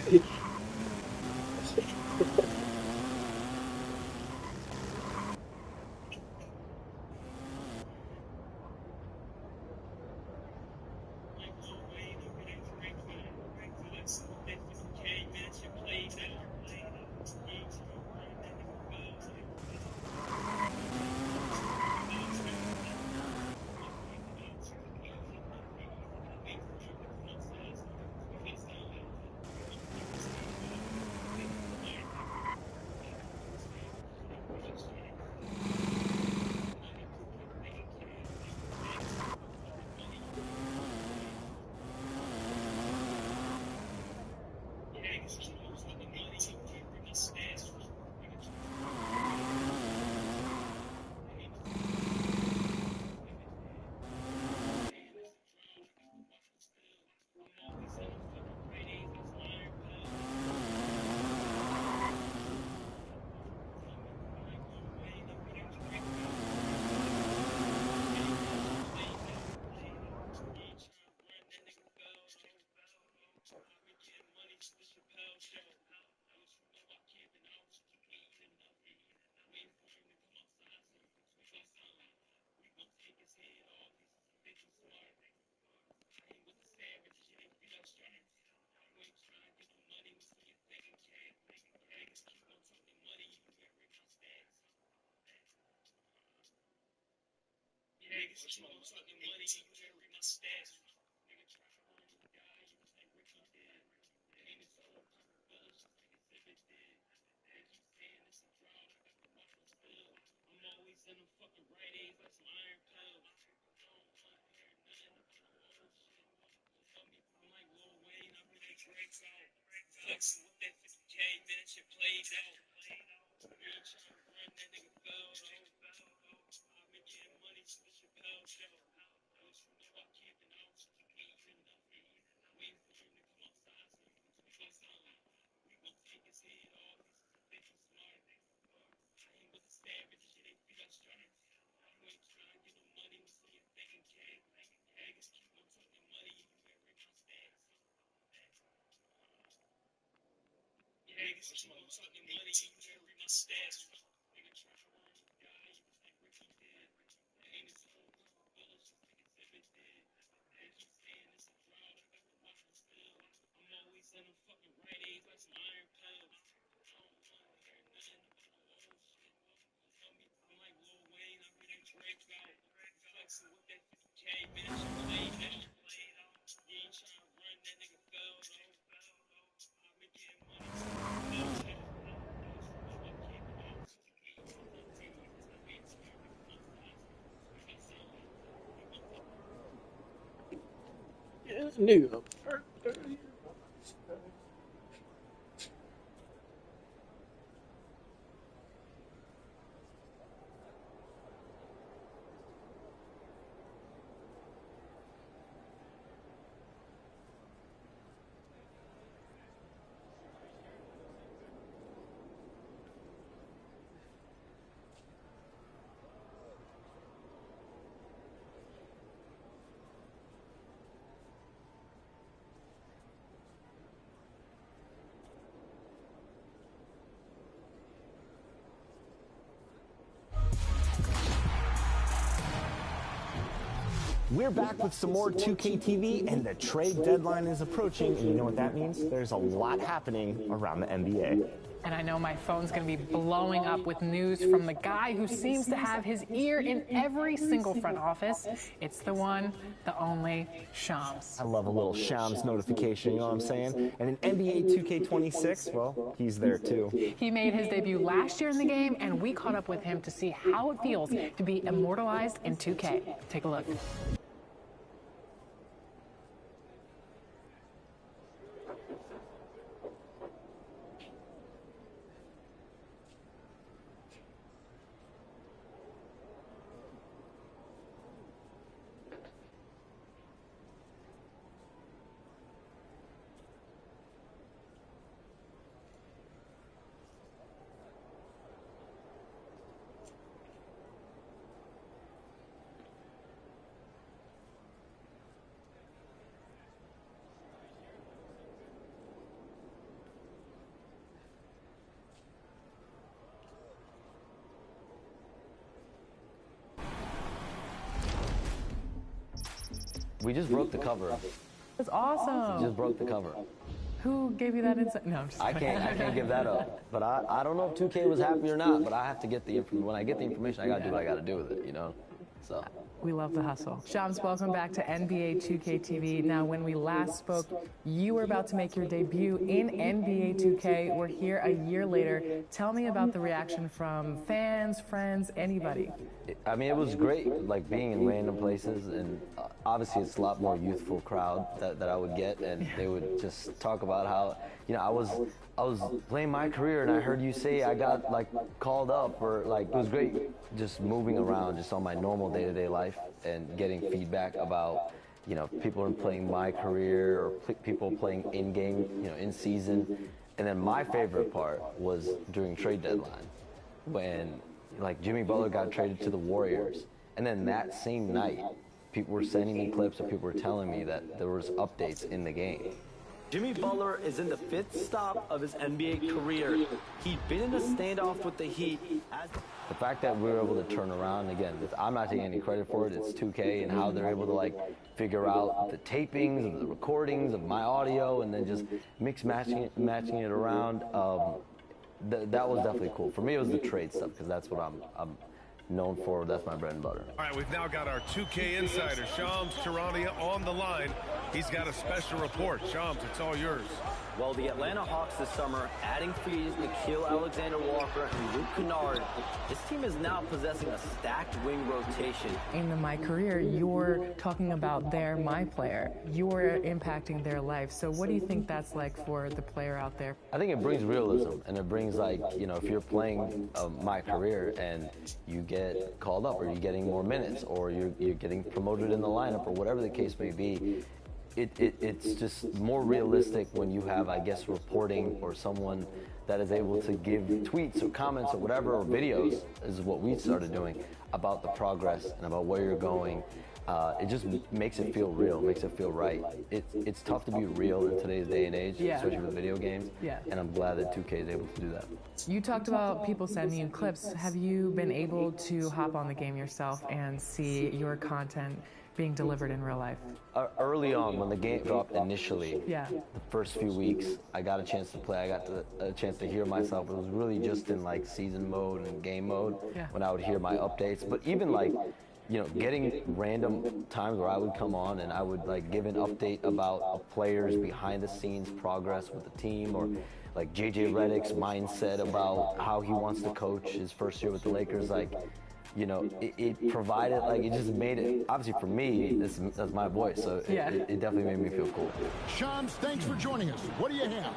It's new. We're back with some more 2K TV, and the trade deadline is approaching, and you know what that means? There's a lot happening around the NBA. And I know my phone's going to be blowing up with news from the guy who seems to have his ear in every single front office. It's the one, the only, Shams. I love a little Shams notification, you know what I'm saying? And in NBA 2K26, well, he's there too. He made his debut last year in the game, and we caught up with him to see how it feels to be immortalized in 2K. Take a look. We just broke the cover. That's awesome. Just broke the cover. Who gave you that insight? No, I'm just I can't give that up. But I don't know if 2K was happy or not, but I have to get the information. When I get the information, I got to do what I got to do with it, you know? So. We love the hustle. Shams, welcome back to NBA 2K TV. Now, when we last spoke, you were about to make your debut in NBA 2K. We're here a year later. Tell me about the reaction from fans, friends, anybody. I mean, it was great, like being in random places, and obviously it's a lot more youthful crowd that I would get, and they would just talk about how, you know, I was playing my career and I heard you say I got like called up, or like it was great just moving around just on my normal day-to-day life and getting feedback about, you know, people playing my career or people playing in-game, you know, in season. And then my favorite part was during trade deadline when like Jimmy Butler got traded to the Warriors, and then that same night people were sending me clips and people were telling me that there was updates in the game. Jimmy Butler is in the 5th stop of his NBA career. He'd been in a standoff with the Heat. The fact that we were able to turn around, again, I'm not taking any credit for it, it's 2K and how they're able to like figure out the tapings and the recordings of my audio and then just matching it around. That was definitely cool. For me, it was the trade stuff because that's what I'm known for. That's my bread and butter. All right, we've now got our 2K insider, Shams Charania, on the line. He's got a special report. Shams, it's all yours. Well, the Atlanta Hawks this summer, adding frees Nickeil Alexander-Walker and Luke Kennard, this team is now possessing a stacked wing rotation. In my career, you're talking about their my player. You're impacting their life. So what do you think that's like for the player out there? I think it brings realism, and it brings, like, you know, if you're playing my career and you get called up or you're getting more minutes or you're getting promoted in the lineup or whatever the case may be, it's just more realistic when you have, I guess, reporting or someone that is able to give tweets or comments or whatever, or videos, is what we started doing, about the progress and about where you're going. It just makes it feel real, makes it feel right. It's tough to be real in today's day and age, especially with video games, and I'm glad that 2K is able to do that. You talked about people sending you clips. Have you been able to hop on the game yourself and see your content being delivered in real life? Early on, when the game dropped initially, the first few weeks, I got a chance to play. I got a chance to hear myself. It was really just in like season mode and game mode when I would hear my updates. But even like, you know, getting random times where I would come on and I would like give an update about a player's behind the scenes progress with the team, or like JJ Redick's mindset about how he wants to coach his first year with the Lakers. Like, you know, it provided, like, it just made it, obviously for me, that's my voice, so it definitely made me feel cool. Shams, thanks for joining us. What do you have?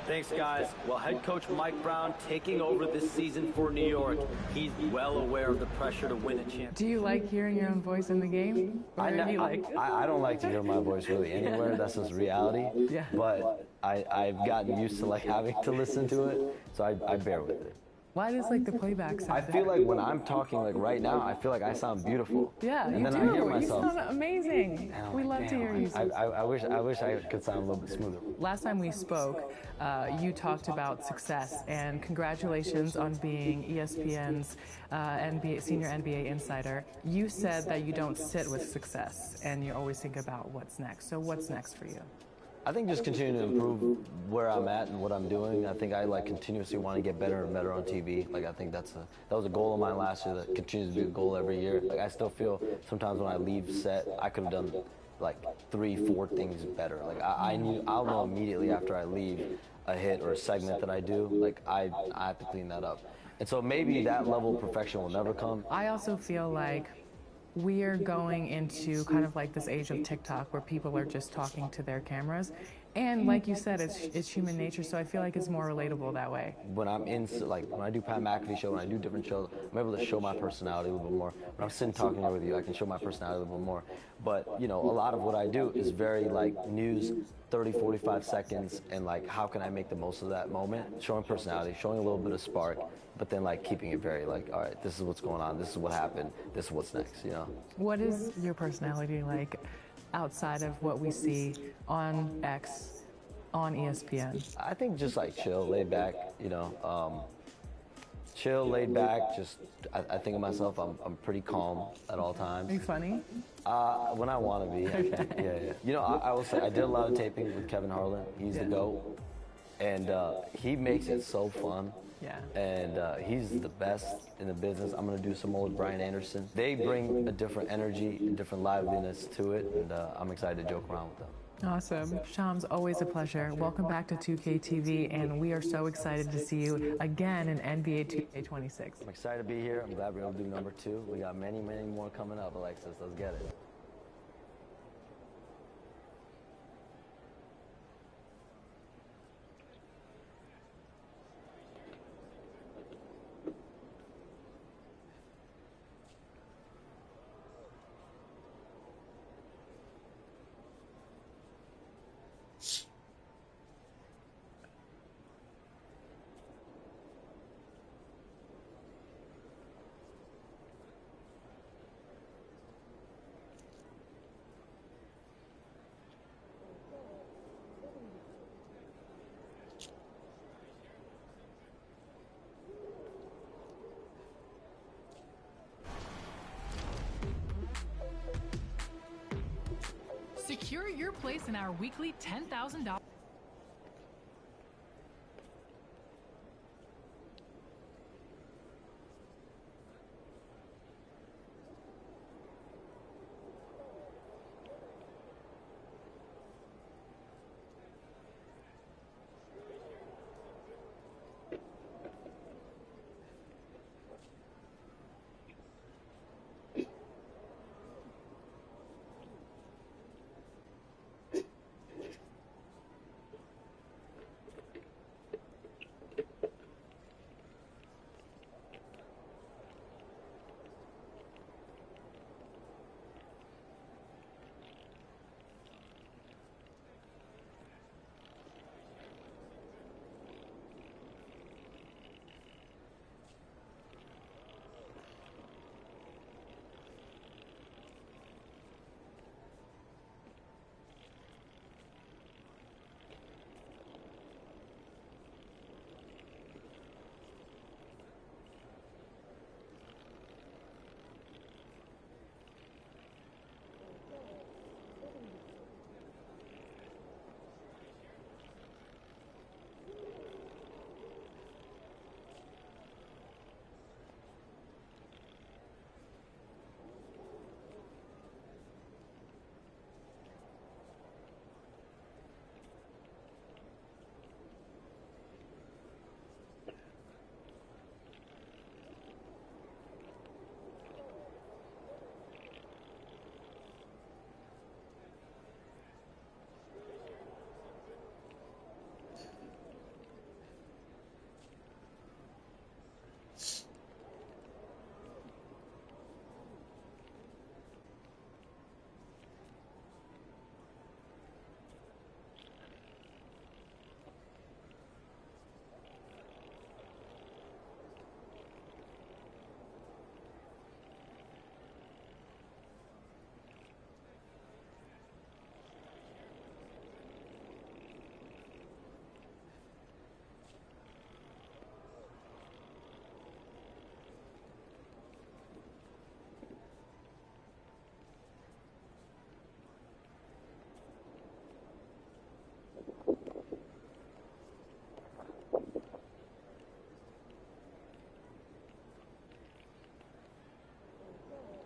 Thanks, guys. Well, head coach Mike Brown taking over this season for New York. He's well aware of the pressure to win a championship. Do you like hearing your own voice in the game? I don't like to hear my voice really anywhere. That's just reality. But I've gotten used to like having to listen to it, so I bear with it. Why does like the playback sound? I feel like when I'm talking like right now, I feel like I sound beautiful. And then you I hear do. myself. You sound amazing. We love to hear you. I wish I could sound a little bit smoother. Last time we spoke, you talked about success, and congratulations on being ESPN's senior NBA insider. You said that you don't sit with success, and you always think about what's next. So what's next for you? I think just continuing to improve where I'm at and what I'm doing. I think I like continuously want to get better and better on TV. Like, I think that was a goal of mine last year that continues to be a goal every year. Like, I still feel sometimes when I leave set, I could have done like 3-4 things better. Like, I'll know immediately after I leave a hit or a segment that I do. Like, I have to clean that up. And so maybe that level of perfection will never come. I also feel like we're going into kind of like this age of TikTok where people are just talking to their cameras. And like you said, it's human nature, so I feel like it's more relatable that way. When I'm in, like, when I do Pat McAfee show, when I do different shows, I'm able to show my personality a little bit more. When I'm sitting talking here with you, I can show my personality a little bit more. But, you know, a lot of what I do is very, like, news, 30, 45 seconds, and, like, how can I make the most of that moment? Showing personality, showing a little bit of spark, but then, like, keeping it very, like, all right, this is what's going on, this is what happened, this is what's next, you know? What is your personality like outside of what we see on X, on ESPN? I think just, like, chill, laid back, you know, chill, laid back. Just I think of myself. I'm pretty calm at all times. Are you funny? When I want to be. Yeah. You know, I will say I did a lot of taping with Kevin Harlan. He's the GOAT, and he makes it so fun. Yeah. And he's the best in the business. I'm gonna do some more with Brian Anderson. They bring a different energy, a different liveliness to it, and I'm excited to joke around with them. Awesome. Shams, always a pleasure. Welcome back to 2K TV, and we are so excited to see you again in NBA 2K26. I'm excited to be here. I'm glad we're able to do number 2. We got many more coming up, Alexis. Let's get it. Secure your place in our weekly $10,000.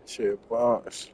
Shit, boss.